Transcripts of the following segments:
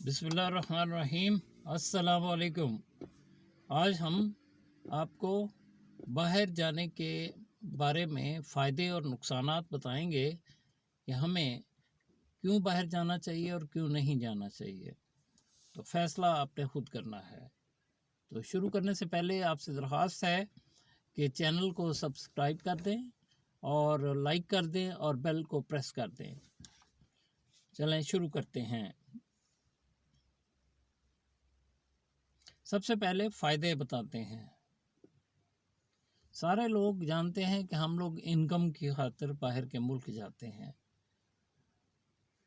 बिस्मिल्लाहिर्रहमानिर्रहीम। अस्सलाम वालेकुम। आज हम आपको बाहर जाने के बारे में फ़ायदे और नुकसानात बताएंगे कि हमें क्यों बाहर जाना चाहिए और क्यों नहीं जाना चाहिए। तो फ़ैसला आपने खुद करना है। तो शुरू करने से पहले आपसे दरख्वास्त है कि चैनल को सब्सक्राइब कर दें और लाइक कर दें और बेल को प्रेस कर दें। चलें शुरू करते हैं। सबसे पहले फ़ायदे बताते हैं। सारे लोग जानते हैं कि हम लोग इनकम की खातिर बाहर के मुल्क जाते हैं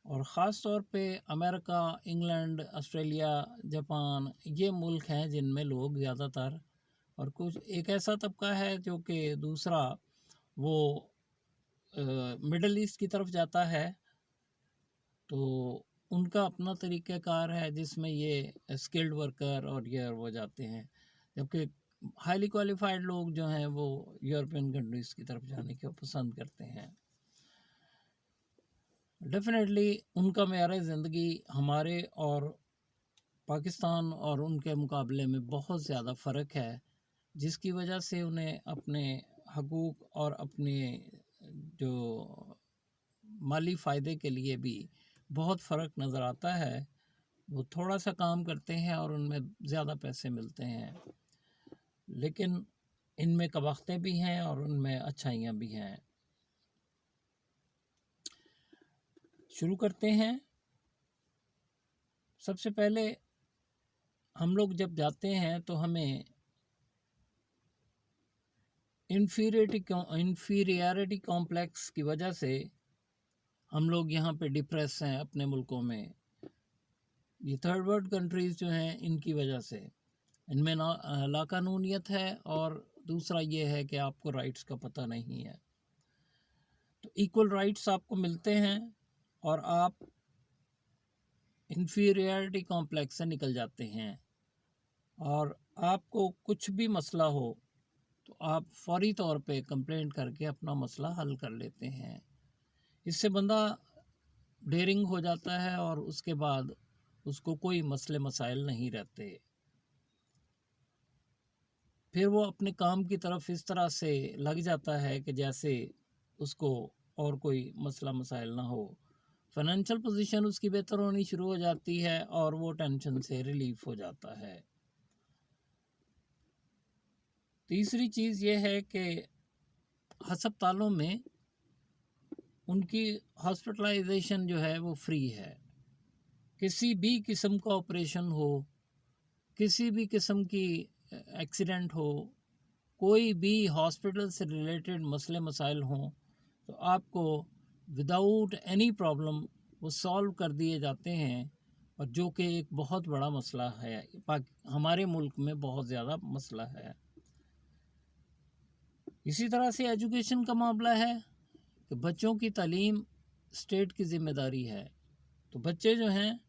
और ख़ास तौर पे अमेरिका, इंग्लैंड, ऑस्ट्रेलिया, जापान ये मुल्क हैं जिनमें लोग ज़्यादातर, और कुछ एक ऐसा तबका है जो कि दूसरा वो मिडल ईस्ट की तरफ जाता है। तो उनका अपना तरीक़ाकार है जिसमें ये स्किल्ड वर्कर और ये वो जाते हैं, जबकि हाईली क्वालिफाइड लोग जो हैं वो यूरोपियन कंट्रीज़ की तरफ जाने को पसंद करते हैं। डेफिनेटली उनका मेयार ज़िंदगी हमारे और पाकिस्तान और उनके मुकाबले में बहुत ज़्यादा फ़र्क है, जिसकी वजह से उन्हें अपने हकूक़ और अपने जो माली फ़ायदे के लिए भी बहुत फ़र्क नज़र आता है। वो थोड़ा सा काम करते हैं और उनमें ज़्यादा पैसे मिलते हैं, लेकिन इनमें कबाख्तें भी हैं और उनमें अच्छाइयाँ भी हैं। शुरू करते हैं। सबसे पहले हम लोग जब जाते हैं तो हमें इन्फीरियरिटी कॉम्प्लेक्स की वजह से हम लोग यहाँ पे डिप्रेस हैं अपने मुल्कों में। ये थर्ड वर्ल्ड कंट्रीज़ जो हैं इनकी वजह से इनमें लाकानूनियत है, और दूसरा ये है कि आपको राइट्स का पता नहीं है। तो इक्वल राइट्स आपको मिलते हैं और आप इन्फीरियरिटी कॉम्प्लेक्स से निकल जाते हैं, और आपको कुछ भी मसला हो तो आप फौरी तौर पे कंप्लेंट करके अपना मसला हल कर लेते हैं। इससे बंदा डेयरिंग हो जाता है और उसके बाद उसको कोई मसले मसाइल नहीं रहते। फिर वो अपने काम की तरफ इस तरह से लग जाता है कि जैसे उसको और कोई मसला मसाइल ना हो। फाइनेंशियल पोजीशन उसकी बेहतर होनी शुरू हो जाती है और वो टेंशन से रिलीफ हो जाता है। तीसरी चीज़ ये है कि अस्पतालों में उनकी हॉस्पिटलाइजेशन जो है वो फ्री है। किसी भी किस्म का ऑपरेशन हो, किसी भी किस्म की एक्सीडेंट हो, कोई भी हॉस्पिटल से रिलेटेड मसले मसाइल हों तो आपको विदाउट एनी प्रॉब्लम वो सॉल्व कर दिए जाते हैं, और जो कि एक बहुत बड़ा मसला है। हमारे मुल्क में बहुत ज़्यादा मसला है। इसी तरह से एजुकेशन का मामला है कि बच्चों की तालीम स्टेट की ज़िम्मेदारी है। तो बच्चे जो हैं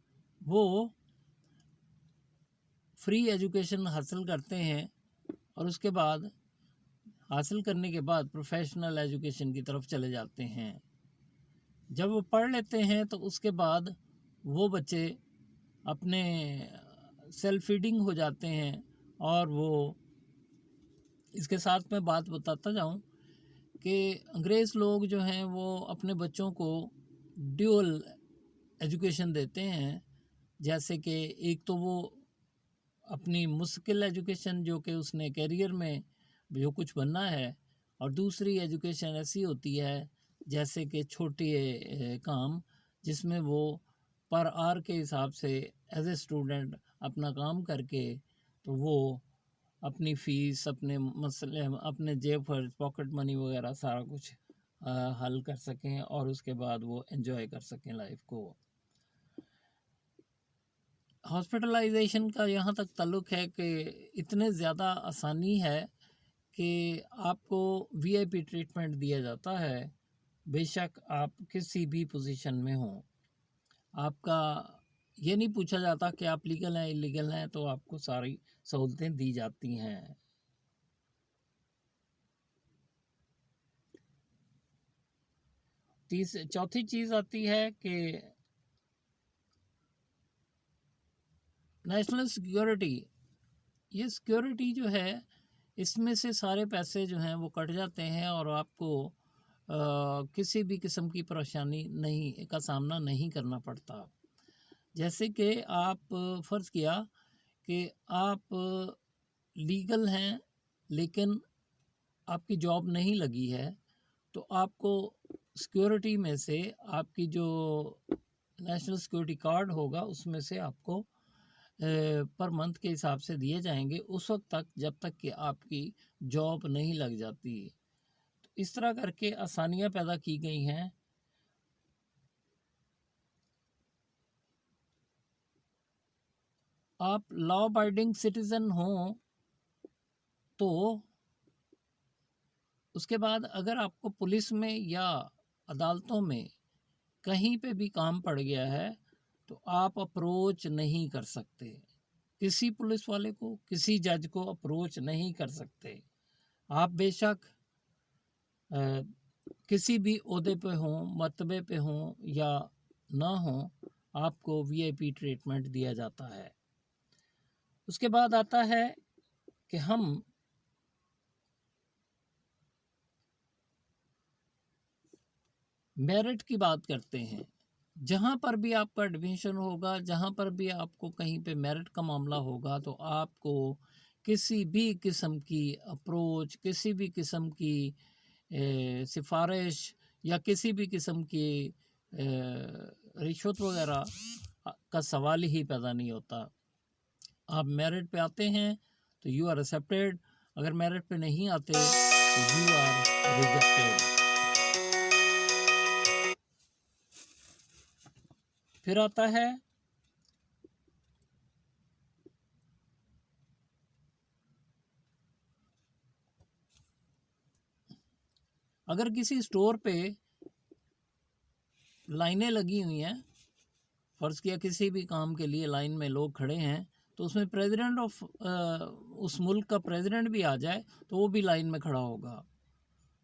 वो फ्री एजुकेशन हासिल करते हैं और उसके बाद हासिल करने के बाद प्रोफेशनल एजुकेशन की तरफ चले जाते हैं। जब वो पढ़ लेते हैं तो उसके बाद वो बच्चे अपने सेल्फ फीडिंग हो जाते हैं। और वो इसके साथ में बात बताता जाऊं कि अंग्रेज़ लोग जो हैं वो अपने बच्चों को ड्यूअल एजुकेशन देते हैं। जैसे कि एक तो वो अपनी मुश्किल एजुकेशन जो कि उसने करियर में जो कुछ बनना है, और दूसरी एजुकेशन ऐसी होती है जैसे कि छोटे काम जिसमें वो पर आवर के हिसाब से एज ए स्टूडेंट अपना काम करके तो वो अपनी फ़ीस, अपने मसले, अपने जेब खर्च, पॉकेट मनी वगैरह सारा कुछ हल कर सकें और उसके बाद वो एंजॉय कर सकें लाइफ को। हॉस्पिटलाइजेशन का यहाँ तक ताल्लुक़ है कि इतने ज़्यादा आसानी है कि आपको वीआईपी ट्रीटमेंट दिया जाता है, बेशक आप किसी भी पोजीशन में हों। आपका ये नहीं पूछा जाता कि आप लीगल हैं इलीगल हैं, तो आपको सारी सहूलतें दी जाती हैं। चौथी चीज़ आती है कि نیشنل سیکیورٹی، یہ سیکیورٹی جو ہے اس میں سے سارے پیسے جو ہیں وہ کٹ جاتے ہیں اور آپ کو کسی بھی قسم کی پریشانی کا سامنا نہیں کرنا پڑتا۔ جیسے کہ آپ فرض کیا کہ آپ لیگل ہیں لیکن آپ کی جاب نہیں لگی ہے، تو آپ کو سیکیورٹی میں سے آپ کی جو نیشنل سیکیورٹی کارڈ ہوگا اس میں سے آپ کو پر منتھ کے حساب سے دیے جائیں گے اس وقت تک جب تک کہ آپ کی جاب نہیں لگ جاتی۔ تو اس طرح کر کے آسانیاں پیدا کی گئی ہیں۔ آپ لا ابائڈنگ سٹیزن ہوں تو اس کے بعد اگر آپ کو پولیس میں یا عدالتوں میں کہیں پہ بھی کام پڑ گیا ہے تو آپ اپروچ نہیں کر سکتے، کسی پولیس والے کو، کسی جج کو اپروچ نہیں کر سکتے۔ آپ بے شک کسی بھی عہدے پہ ہوں، مرتبے پہ ہوں یا نہ ہوں، آپ کو وی آئی پی ٹریٹمنٹ دیا جاتا ہے۔ اس کے بعد آتا ہے کہ ہم میرٹ کی بات کرتے ہیں۔ جہاں پر بھی آپ کا ایڈمیشن ہوگا، جہاں پر بھی آپ کو کہیں پہ میرٹ کا معاملہ ہوگا تو آپ کو کسی بھی قسم کی اپروچ، کسی بھی قسم کی سفارش یا کسی بھی قسم کی رشوت وغیرہ کا سوال ہی پیدا نہیں ہوتا۔ آپ میرٹ پہ آتے ہیں تو یو آر ایکسیپٹیڈ، اگر میرٹ پہ نہیں آتے تو یو آر ریجیکٹیڈ۔ پھر آتا ہے اگر کسی اسٹور پہ لائنیں لگی ہوئی ہیں، فرض کیا کسی بھی کام کے لیے لائن میں لوگ کھڑے ہیں، تو اس میں پریزیڈنٹ آف اس ملک کا پریزیڈنٹ بھی آ جائے تو وہ بھی لائن میں کھڑا ہوگا۔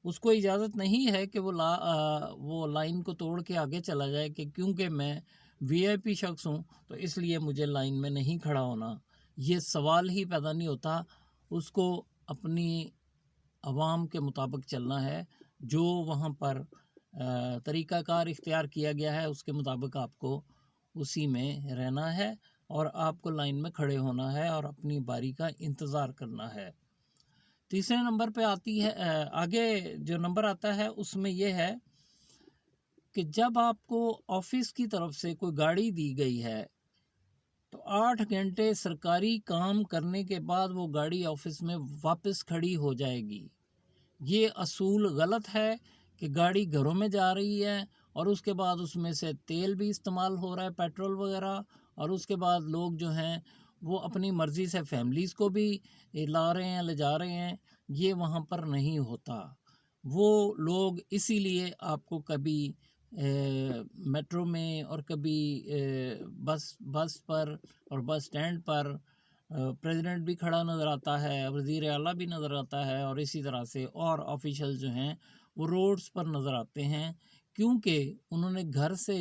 اس کو اجازت نہیں ہے کہ وہ لائن کو توڑ کے آگے چلا جائے کہ کیونکہ میں وی آئی پی شخص ہوں تو اس لیے مجھے لائن میں نہیں کھڑا ہونا۔ یہ سوال ہی پیدا نہیں ہوتا۔ اس کو اپنی عوام کے مطابق چلنا ہے، جو وہاں پر طریقہ کار اختیار کیا گیا ہے اس کے مطابق آپ کو اسی میں رہنا ہے اور آپ کو لائن میں کھڑے ہونا ہے اور اپنی باری کا انتظار کرنا ہے۔ تیسرے نمبر پہ آتی ہے، آگے جو نمبر آتا ہے اس میں یہ ہے کہ جب آپ کو آفس کی طرف سے کوئی گاڑی دی گئی ہے تو 8 گھنٹے سرکاری کام کرنے کے بعد وہ گاڑی آفس میں واپس کھڑی ہو جائے گی۔ یہ اصول غلط ہے کہ گاڑی گھروں میں جا رہی ہے اور اس کے بعد اس میں سے تیل بھی استعمال ہو رہا ہے، پیٹرول وغیرہ، اور اس کے بعد لوگ جو ہیں وہ اپنی مرضی سے فیملیز کو بھی لا رہے ہیں، لے جا رہے ہیں۔ یہ وہاں پر نہیں ہوتا۔ وہ لوگ اسی لیے آپ کو کبھی میٹرو میں اور کبھی بس پر اور بس سٹینڈ پر پریزیڈنٹ بھی کھڑا نظر آتا ہے، وزیر اعلیٰ بھی نظر آتا ہے، اور اسی طرح سے اور آفیشل جو ہیں وہ روڈز پر نظر آتے ہیں، کیونکہ انہوں نے گھر سے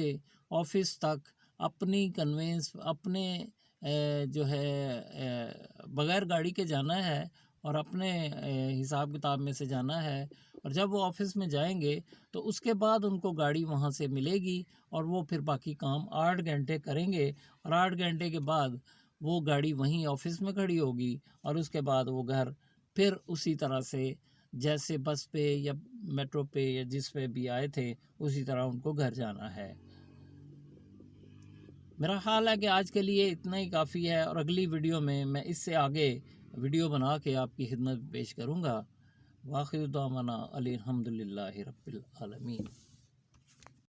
آفس تک اپنی کنوینس اپنے جو ہے بغیر گاڑی کے جانا ہے اور اپنے حساب کتاب میں سے جانا ہے، اور جب وہ آفس میں جائیں گے تو اس کے بعد ان کو گاڑی وہاں سے ملے گی اور وہ پھر باقی کام 8 گھنٹے کریں گے، اور 8 گھنٹے کے بعد وہ گاڑی وہیں آفس میں کھڑی ہوگی اور اس کے بعد وہ گھر پھر اسی طرح سے جیسے بس پہ یا میٹرو پہ یا جس پہ بھی آئے تھے اسی طرح ان کو گھر جانا ہے۔ میرا خیال ہے کہ آج کے لیے اتنا ہی کافی ہے، اور اگلی ویڈیو میں اس سے آگے ویڈیو بنا کے آپ کی خدمت پیش کروں گا۔ وآخر دعوانا الحمدللہ رب العالمین۔